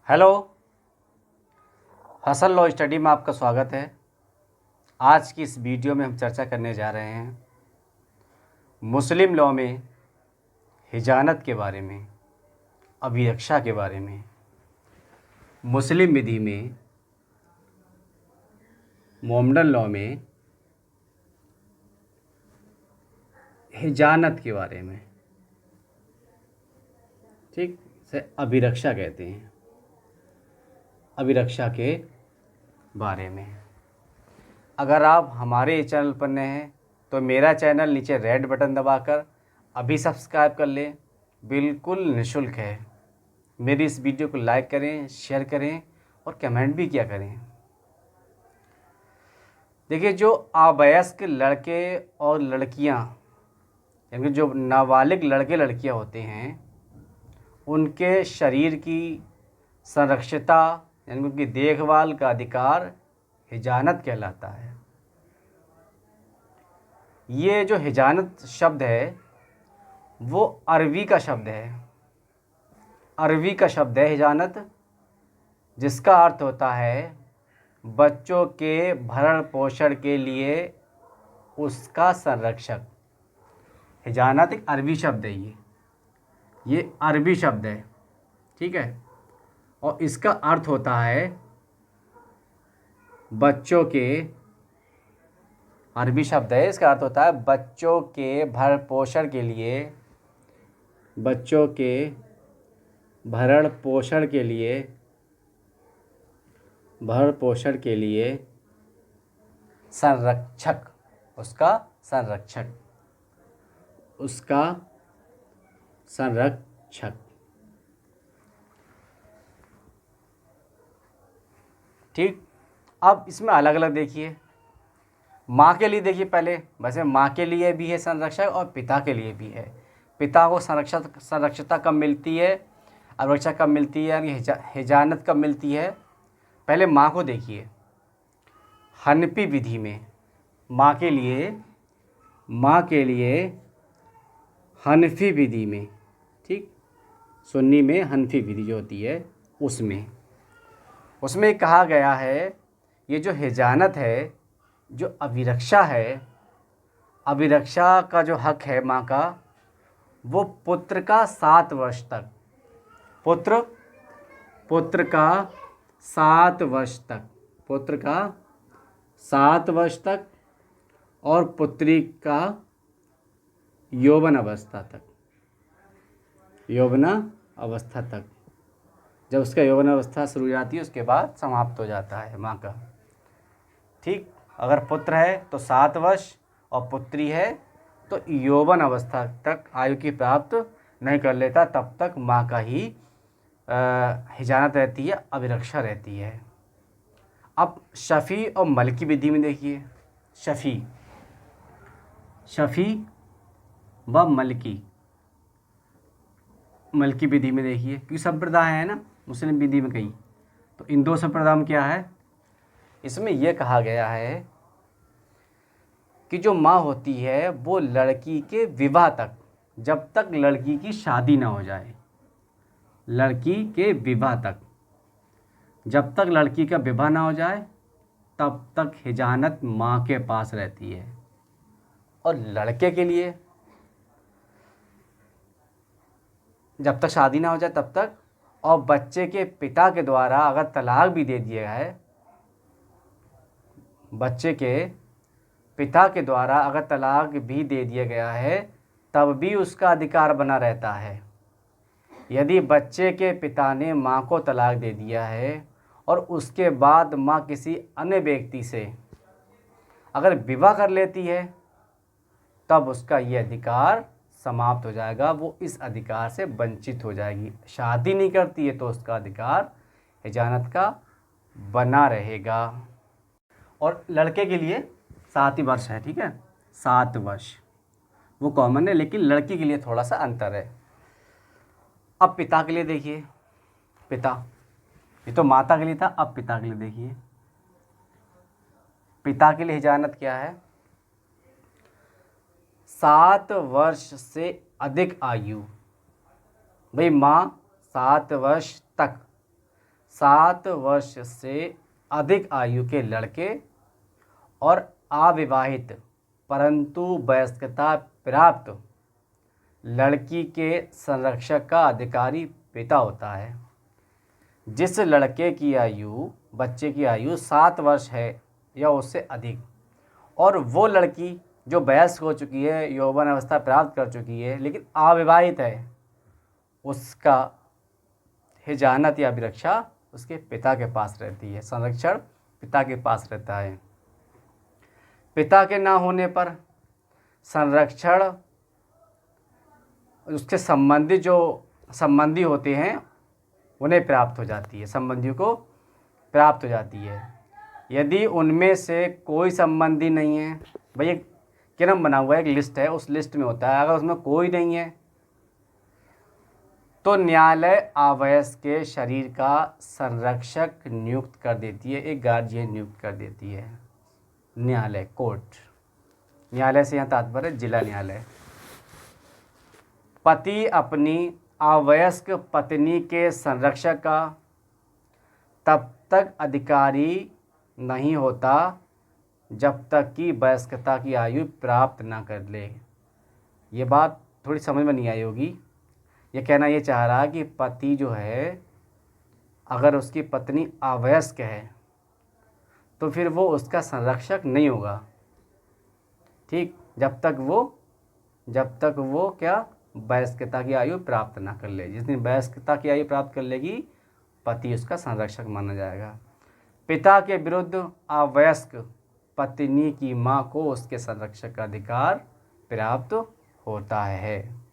Hello. Hustle law study में आपका स्वागत है। आज की इस वीडियो में हम चर्चा करने जा रहे हैं मुस्लिम लॉ में हिजानत के बारे में, अभिरक्षा के बारे में, मुस्लिम विधि में, मोमडन लॉ में हिजानत के बारे में। ठीक से अभिरक्षा कहते हैं, अभिरक्षा के बारे में। अगर आप हमारे चैनल पर नए हैं तो मेरा चैनल नीचे रेड बटन दबाकर अभी सब्सक्राइब कर लें, बिल्कुल निःशुल्क है। मेरी इस वीडियो को लाइक करें, शेयर करें और कमेंट भी किया करें। देखिए, जो अवयस्क लड़के और लड़कियां, यानी जो नाबालिग लड़के लड़कियां होते हैं, उनके शरीर की संरक्षिता यानी उनकी देखभाल का अधिकार हिजानत कहलाता है। ये जो हिजानत शब्द है वो अरबी का शब्द है, अरबी का शब्द है हिजानत, जिसका अर्थ होता है बच्चों के भरण पोषण के लिए उसका संरक्षक। हिजानत एक अरबी शब्द है, ये अरबी शब्द है, ठीक है। और इसका अर्थ होता है बच्चों के, अरबी शब्द है, इसका अर्थ होता है बच्चों के भरण पोषण के लिए, बच्चों के भरण पोषण के लिए, भरण पोषण के लिए संरक्षक, उसका संरक्षक, उसका संरक्षक। ठीक। अब इसमें अलग अलग देखिए, माँ के लिए देखिए पहले, वैसे माँ के लिए भी है संरक्षक और पिता के लिए भी है। पिता को संरक्षता कब मिलती है, अभिरक्षा कब मिलती है, यानी हिजानत कब मिलती है। पहले माँ को देखिए। हनफी विधि में माँ के लिए हनफी विधि में, ठीक, सुन्नी में हनफी विधि जो होती है उसमें कहा गया है ये जो हिजानत है, जो अभिरक्षा है, अभिरक्षा का जो हक है माँ का, वो पुत्र का 7 वर्ष तक, पुत्र का 7 वर्ष तक, पुत्र का 7 वर्ष तक, और पुत्री का यौवन अवस्था तक, यौवन अवस्था तक। जब उसका यौवन अवस्था शुरू हो जाती है उसके बाद समाप्त हो जाता है माँ का। ठीक। अगर पुत्र है तो 7 वर्ष और पुत्री है तो यौवन अवस्था तक आयु की प्राप्त नहीं कर लेता, तब तक माँ का ही हिजानत रहती है, अभिरक्षा रहती है। अब शफ़ी और मलकी विधि में देखिए, शफ़ी व मलकी विधि में देखिए, क्योंकि संप्रदाय है ना मुस्लिम विधि में कई, तो इन दो संप्रदाय में क्या है, इसमें यह कहा गया है कि जो माँ होती है वो लड़की के विवाह तक, जब तक लड़की की शादी ना हो जाए, लड़की के विवाह तक, जब तक लड़की का विवाह ना हो जाए तब तक हिजानत माँ के पास रहती है। और लड़के के लिए जब तक शादी ना हो जाए तब तक, और बच्चे के पिता के द्वारा अगर तलाक भी दे दिया है, बच्चे के पिता के द्वारा अगर तलाक भी दे दिया गया है तब भी उसका अधिकार बना रहता है। यदि बच्चे के पिता ने माँ को तलाक दे दिया है और उसके बाद माँ किसी अन्य व्यक्ति से अगर विवाह कर लेती है तब उसका ये अधिकार समाप्त हो जाएगा, वो इस अधिकार से वंचित हो जाएगी। शादी नहीं करती है तो उसका अधिकार हिजानत का बना रहेगा। और लड़के के लिए 7 ही वर्ष है, ठीक है, 7 वर्ष वो कॉमन है, लेकिन लड़की के लिए थोड़ा सा अंतर है। अब पिता के लिए देखिए, पिता, ये तो माता के लिए था, अब पिता के लिए देखिए। पिता के लिए हिजानत क्या है, 7 वर्ष से अधिक आयु, भाई माँ 7 वर्ष तक 7 वर्ष से अधिक आयु के लड़के और अविवाहित परंतु वयस्कता प्राप्त लड़की के संरक्षक का अधिकारी पिता होता है। जिस लड़के की आयु, बच्चे की आयु 7 वर्ष है या उससे अधिक, और वो लड़की जो वयस्क हो चुकी है, यौवन अवस्था प्राप्त कर चुकी है लेकिन अविवाहित है, उसका हिजानत या अभिरक्षा उसके पिता के पास रहती है, संरक्षण पिता के पास रहता है। पिता के ना होने पर संरक्षण उसके संबंधी होते हैं उन्हें प्राप्त हो जाती है, संबंधियों को प्राप्त हो जाती है। यदि उनमें से कोई संबंधी नहीं है, भाई एक क्रम बना हुआ है, एक लिस्ट है, उस लिस्ट में होता है, अगर उसमें कोई नहीं है तो न्यायालय अवयस्क के शरीर का संरक्षक नियुक्त कर देती है, एक गार्जियन नियुक्त कर देती है। न्यायालय, कोर्ट, न्यायालय से यहाँ तात्पर्य जिला न्यायालय। पति अपनी अवयस्क पत्नी के संरक्षक का तब तक अधिकारी नहीं होता जब तक कि वयस्कता की आयु प्राप्त ना कर ले। ये बात थोड़ी समझ में नहीं आई होगी। ये कहना ये चाह रहा कि पति जो है, अगर उसकी पत्नी अवयस्क है तो फिर वो उसका संरक्षक नहीं होगा, ठीक, जब तक वो क्या, वयस्कता की आयु प्राप्त ना कर ले। जिस दिन वयस्कता की आयु प्राप्त कर लेगी, पति उसका संरक्षक माना जाएगा। पिता के विरुद्ध अवयस्क पत्नी की मां को उसके संरक्षक का अधिकार प्राप्त होता है।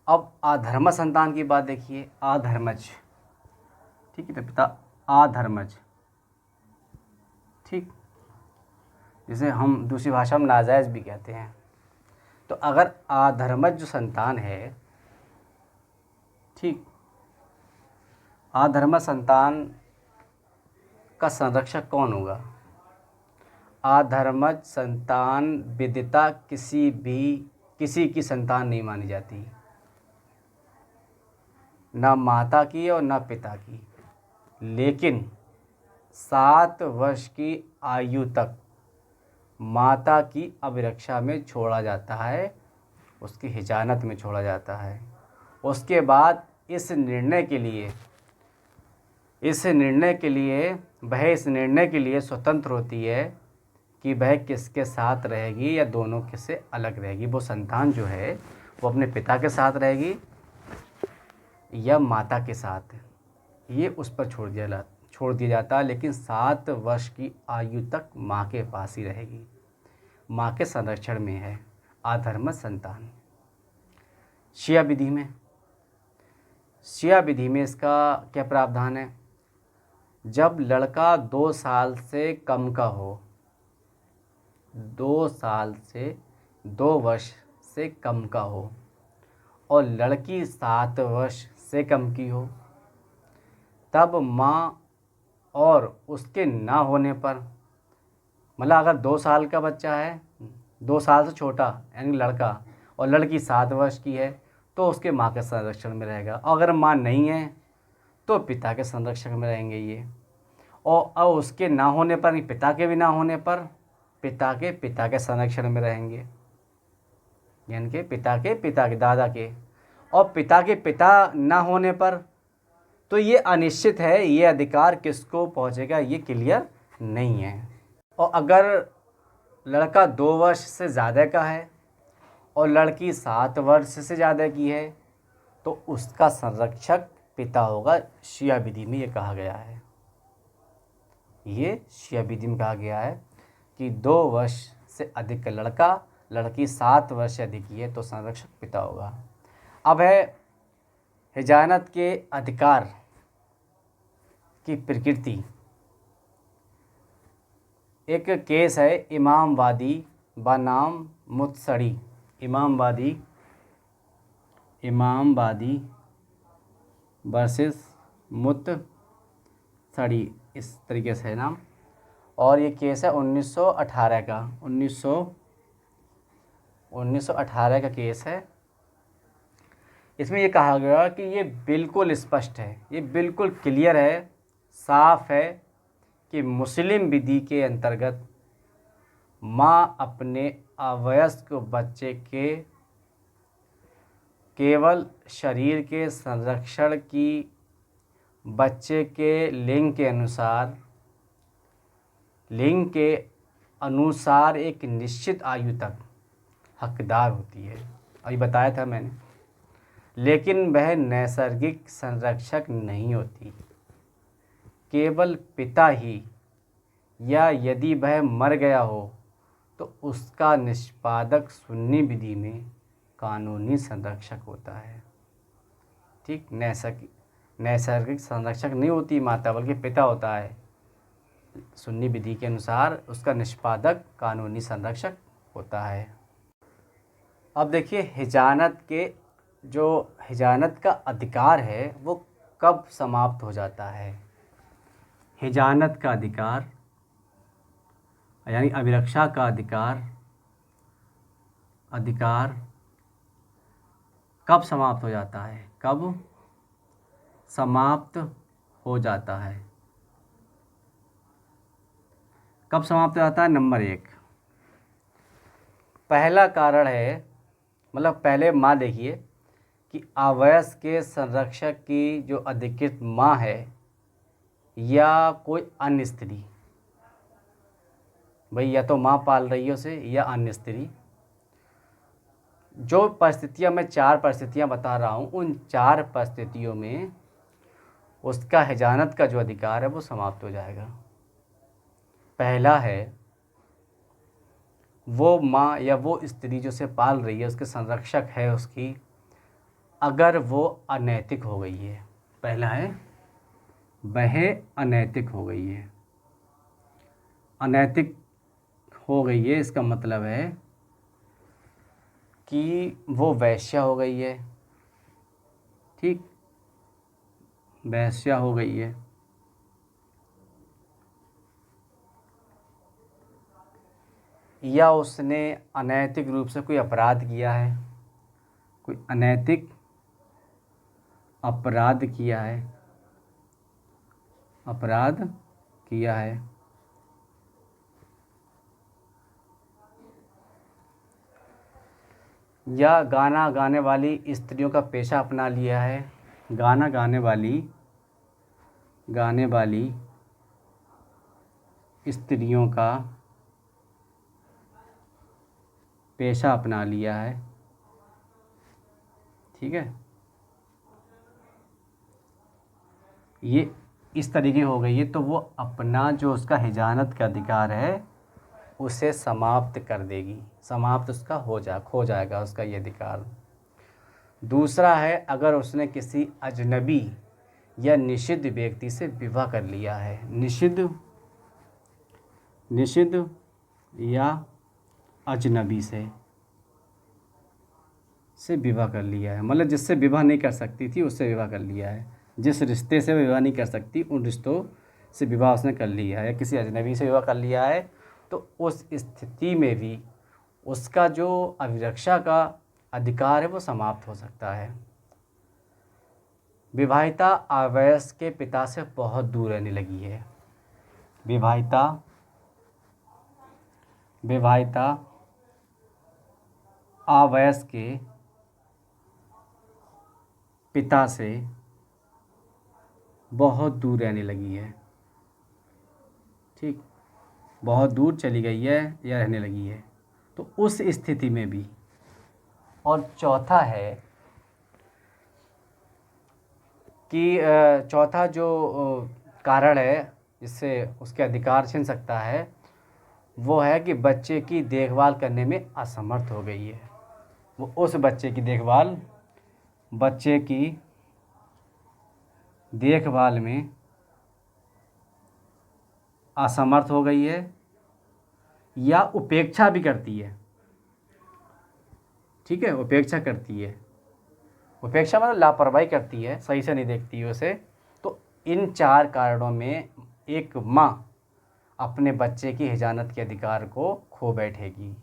अब अधर्म संतान की बात देखिए, अधर्मज, ठीक है, तो पिता अधर्मज, ठीक, जिसे हम दूसरी भाषा में नाजायज़ भी कहते हैं। तो अगर अधर्मज जो संतान है, ठीक, अधर्मज संतान का संरक्षक कौन होगा? अधर्मज संतान विदिता किसी की संतान नहीं मानी जाती, ना माता की और ना पिता की, लेकिन 7 वर्ष की आयु तक माता की अभिरक्षा में छोड़ा जाता है, उसकी हिजानत में छोड़ा जाता है। उसके बाद इस निर्णय के लिए स्वतंत्र होती है कि वह किसके साथ रहेगी या दोनों किससे अलग रहेगी। वो संतान जो है वो अपने पिता के साथ रहेगी या माता के साथ, ये उस पर छोड़ दिया जाता है, लेकिन 7 वर्ष की आयु तक माँ के पास ही रहेगी, माँ के संरक्षण में है अधर्मज संतान। शिया विधि में इसका क्या प्रावधान है? जब लड़का 2 साल से कम का हो, 2 साल से 2 वर्ष से कम का हो और लड़की 7 वर्ष से कम की हो, तब माँ और उसके ना होने पर, मतलब अगर 2 साल का बच्चा है, 2 साल से छोटा यानी लड़का, और लड़की 7 वर्ष की है, तो उसके माँ के संरक्षण में रहेगा। और अगर माँ नहीं है तो पिता के संरक्षण में रहेंगे ये। और उसके ना होने पर, पिता के भी ना होने पर, पिता के संरक्षण में रहेंगे, यानी कि पिता के दादा के। और पिता के पिता ना होने पर तो ये अनिश्चित है, ये अधिकार किसको पहुंचेगा ये क्लियर नहीं है। और अगर लड़का 2 वर्ष से ज़्यादा का है और लड़की 7 वर्ष से ज़्यादा की है तो उसका संरक्षक पिता होगा। शिया विधि में ये कहा गया है, ये शिया विधि में कहा गया है कि 2 वर्ष से अधिक का लड़का, लड़की 7 वर्ष से अधिक की है तो संरक्षक पिता होगा। अब है हिजानत के अधिकार की प्रकृति। एक केस है इमामवादी बनाम मुत्सड़ी, इमामवादी वर्सेस मुत्सड़ी, इस तरीके से है नाम। और ये केस है 1918 का, 1918 का केस है। इसमें ये कहा गया कि ये बिल्कुल स्पष्ट है, ये बिल्कुल क्लियर है, साफ है कि मुस्लिम विधि के अंतर्गत माँ अपने अवयस्क बच्चे के केवल शरीर के संरक्षण की बच्चे के लिंग के अनुसार एक निश्चित आयु तक हकदार होती है। अभी बताया था मैंने, लेकिन वह नैसर्गिक संरक्षक नहीं होती। केवल पिता ही, या यदि वह मर गया हो तो उसका निष्पादक सुन्नी विधि में कानूनी संरक्षक होता है। ठीक, नैसर्गिक संरक्षक नहीं होती माता, बल्कि पिता होता है। सुन्नी विधि के अनुसार उसका निष्पादक कानूनी संरक्षक होता है। अब देखिए, हिजानत का अधिकार है वो कब समाप्त हो जाता है। हिजानत का अधिकार यानी अभिरक्षा का अधिकार कब समाप्त हो जाता है, कब समाप्त हो जाता है? कब समाप्त हो जाता है? नंबर 1, पहला कारण है, मतलब पहले माँ देखिए कि अवयस्क के संरक्षक की जो अधिकृत माँ है या कोई अन्य स्त्री, भाई या तो माँ पाल रही है उसे या अन्य स्त्री, जो परिस्थितियाँ मैं 4 परिस्थितियाँ बता रहा हूँ, उन 4 परिस्थितियों में उसका हिजानत का जो अधिकार है वो समाप्त हो जाएगा। पहला है, वो माँ या वो स्त्री जो उसे पाल रही है, उसके संरक्षक है उसकी, अगर वो अनैतिक हो गई है। पहला है, वह अनैतिक हो गई है। अनैतिक हो गई है इसका मतलब है कि वो वैश्या हो गई है। ठीक, वैश्या हो गई है। या उसने अनैतिक रूप से कोई अपराध किया है, कोई अनैतिक अपराध किया है, या गाना गाने वाली स्त्रियों का पेशा अपना लिया है। गाना गाने वाली स्त्रियों का पेशा अपना लिया है। ठीक है, ये इस तरीके हो गई है, तो वो अपना जो उसका हिजानत का अधिकार है उसे समाप्त कर देगी, समाप्त उसका खो जाएगा उसका ये अधिकार। दूसरा है, अगर उसने किसी अजनबी या निषिद्ध व्यक्ति से विवाह कर लिया है। निषिद्ध या अजनबी से विवाह कर लिया है, मतलब जिससे विवाह नहीं कर सकती थी उससे विवाह कर लिया है। जिस रिश्ते से विवाह नहीं कर सकती उन रिश्तों से विवाह उसने कर लिया है, या किसी अजनबी से विवाह कर लिया है, तो उस स्थिति में भी उसका जो अभिरक्षा का अधिकार है वो समाप्त हो सकता है। विवाहिता अवयस्क के पिता से बहुत दूर रहने लगी है। विवाहिता अवयस्क के पिता से बहुत दूर रहने लगी है। ठीक, बहुत दूर चली गई है या रहने लगी है, तो उस स्थिति में भी। और चौथा है कि चौथा जो कारण है जिससे उसके अधिकार छीन सकता है, वो है कि बच्चे की देखभाल करने में असमर्थ हो गई है। वो उस बच्चे की देखभाल में असमर्थ हो गई है, या उपेक्षा भी करती है। ठीक है, उपेक्षा करती है। उपेक्षा मतलब लापरवाही करती है, सही से नहीं देखती है उसे। तो इन 4 कारणों में एक माँ अपने बच्चे की हिजानत के अधिकार को खो बैठेगी।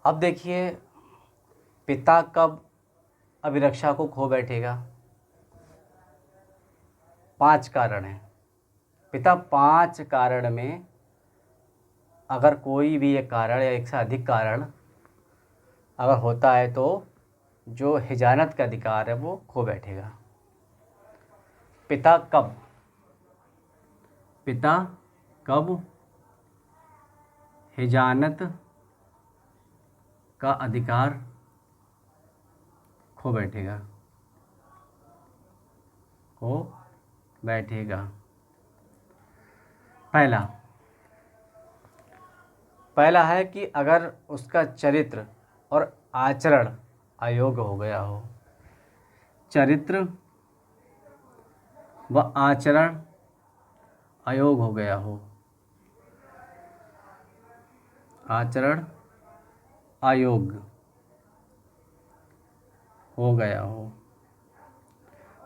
अब देखिए, पिता कब अभिरक्षा को खो बैठेगा। 5 कारण हैं पिता। 5 कारण में अगर कोई भी एक कारण या एक से अधिक कारण अगर होता है तो जो हिजानत का अधिकार है वो खो बैठेगा। पिता कब हिजानत का अधिकार खो बैठेगा। पहला है कि अगर उसका चरित्र और आचरण अयोग्य हो गया हो। चरित्र व आचरण अयोग्य हो गया हो। आचरण अयोग्य हो गया हो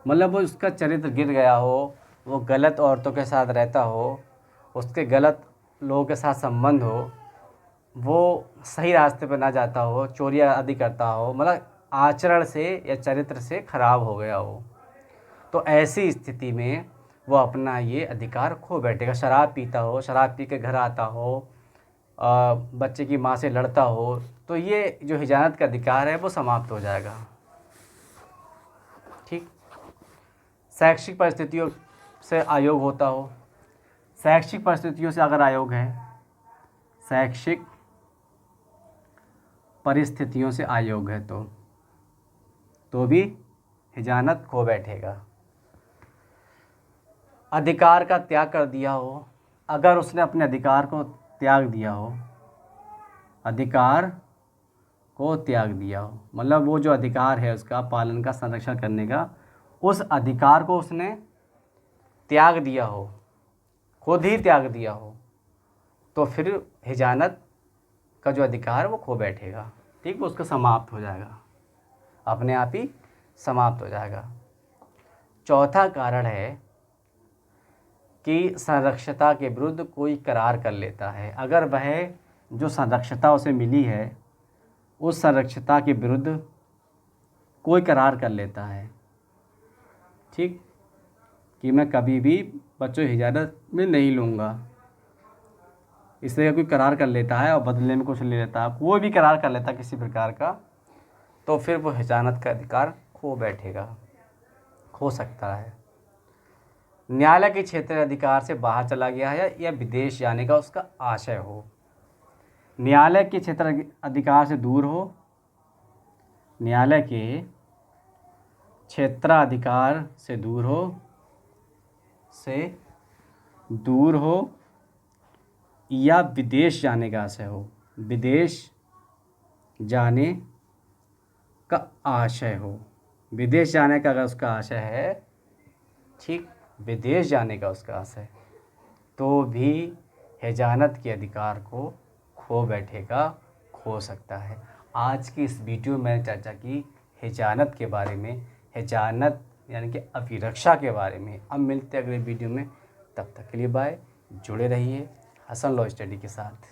मतलब वो उसका चरित्र गिर गया हो, वो गलत औरतों के साथ रहता हो, उसके गलत लोगों के साथ संबंध हो, वो सही रास्ते पर ना जाता हो, चोरियाँ आदि करता हो, मतलब आचरण से या चरित्र से खराब हो गया हो, तो ऐसी स्थिति में वो अपना ये अधिकार खो बैठेगा। शराब पीता हो, शराब पी के घर आता हो, बच्चे की माँ से लड़ता हो, तो ये जो हिजानत का अधिकार है वो समाप्त हो जाएगा। ठीक। शैक्षिक परिस्थितियों से अयोग होता हो। शैक्षिक परिस्थितियों से अगर अयोग है, शैक्षिक परिस्थितियों से अयोग है तो भी हिजानत खो बैठेगा। अधिकार का त्याग कर दिया हो। अगर उसने अपने अधिकार को त्याग दिया हो, अधिकार को त्याग दिया हो मतलब वो जो अधिकार है उसका पालन का संरक्षण करने का, उस अधिकार को उसने त्याग दिया हो, खुद ही त्याग दिया हो, तो फिर हिजानत का जो अधिकार वो खो बैठेगा। ठीक, वो उसका समाप्त हो जाएगा, अपने आप ही समाप्त हो जाएगा। चौथा कारण है कि संरक्षता के विरुद्ध कोई करार कर लेता है। अगर वह जो संरक्षता उसे मिली है उस संरक्षता के विरुद्ध कोई करार कर लेता है, ठीक, कि मैं कभी भी बच्चों हिजानत में नहीं लूँगा, इस तरह कोई करार कर लेता है और बदले में कुछ ले लेता है, कोई भी करार कर लेता है किसी प्रकार का, तो फिर वो हिजानत का अधिकार खो बैठेगा, खो सकता है। न्यायालय के क्षेत्र अधिकार से बाहर चला गया है या विदेश जाने का उसका आशय हो। न्यायालय के क्षेत्र अधिकार से दूर हो, न्यायालय के क्षेत्राधिकार से दूर हो या विदेश जाने का आशय हो, विदेश जाने का आशय हो। विदेश जाने का अगर उसका आशय है, ठीक, विदेश जाने का उसका आशय, तो भी हिजानत के अधिकार को खो बैठेगा, खो सकता है। आज की इस वीडियो में मैंने चर्चा की हिजानत के बारे में, हिजानत यानी कि अभिरक्षा के बारे में। अब मिलते हैं अगले वीडियो में, तब तक के लिए बाय। जुड़े रहिए हसन लॉ स्टडी के साथ।